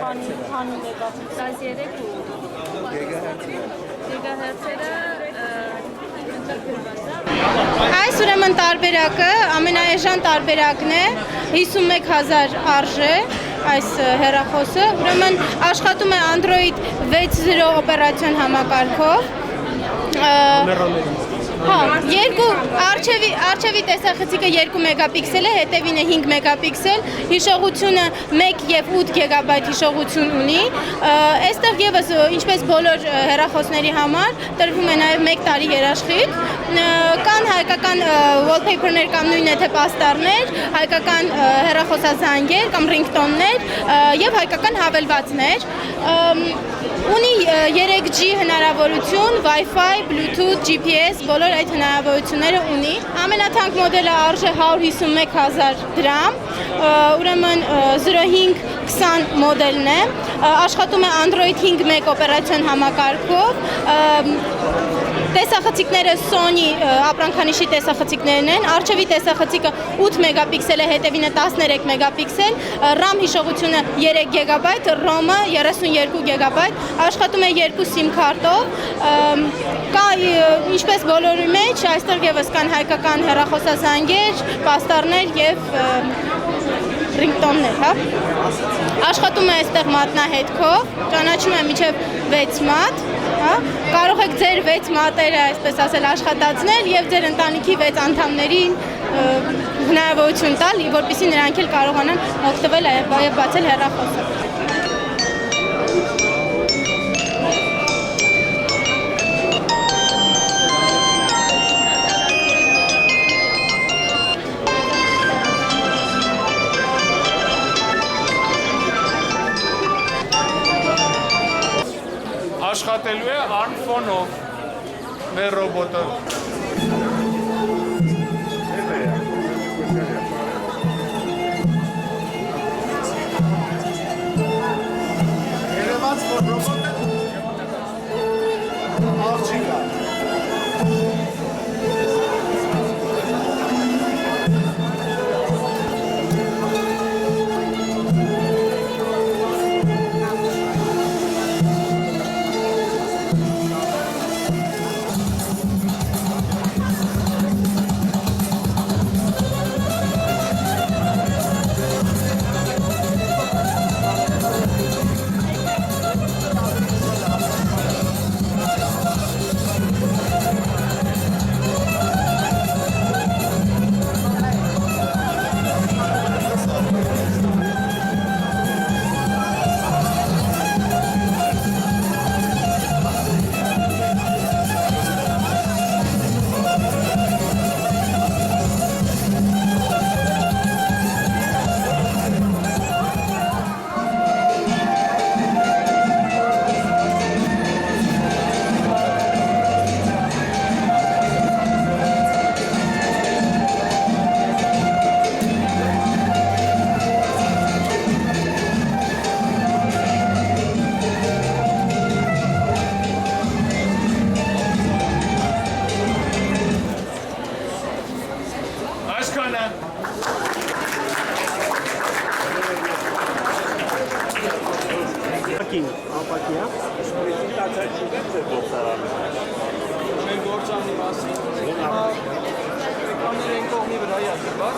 Քանի մեգապիքսել 13 գիգահերցերը Այս ուրեմն տարբերակը ամենաէժան տարբերակն է 51000 արժե այս հեռախոսը ուրեմն աշխատում է Android 6.0 օպերացիոն համակարգով Արջևի տեսախցիկը 2 մեգապիքսել է, հետևին է 5 մեգապիքսել, հիշողությունը 1 եւ 8 գիգաբայթ հիշողություն ունի, այստեղ եւս ինչպես բոլոր հեռախոսների համար տրվում է նաեւ 1 տարի երաշխիք, կան հայկական wallpaper-ներ կամ նույն թե պաստառներ, հայկական հեռախոսազանգեր կամ ռինգտոններ եւ հայկական հավելվածներ, ունի 3G հնարավորություն, Wi-Fi, Bluetooth, GPS, բոլոր այդ հնարավորությունները ունի։ Ամենաթանկ մոդելը արժե 151000 դրամ, ուրեմն 0520 մոդելն է, աշխատում է Android 5.1 օպերացիոն համակարգով, տեսախցիկները Sony ապրանքանիշի տեսախցիկներն են, արջևի տեսախցիկը 8 մեգապիքսել է, հետևինը 13 մեգապիքսել, RAM հիշողությունը 3 գիգաբայթ, ROM-ը 32 գիգաբայթ, աշխատում է 2 SIM քարտով, կա ինչպես բոլորի մեջ, այստեղ եւս կան հայկական հեռախոսազանգեր, պաստառներ եւ ռինգտոններ, հա։ Աշխատում է այստեղ մատնահետքով, ճանաչում է մինչև 6 մատ, հա։ Կարող եք ձեր 6 մատերը, այսպես ասել, աշխատացնել եւ ձեր ընտանիքի 6 անդամներին հնարավորություն տալ, որպեսզի նրանք էլ կարողանան օգտվել եւ բացել հեռախոսը։ Աշխատելու է ARM-ֆոնով մեր ռոբոտը։ Երևաց որ ռոբոտը աղջիկ է։ Ապակիա։ Մեր գործանի մասին, կաներ են կողմի վրա յասված,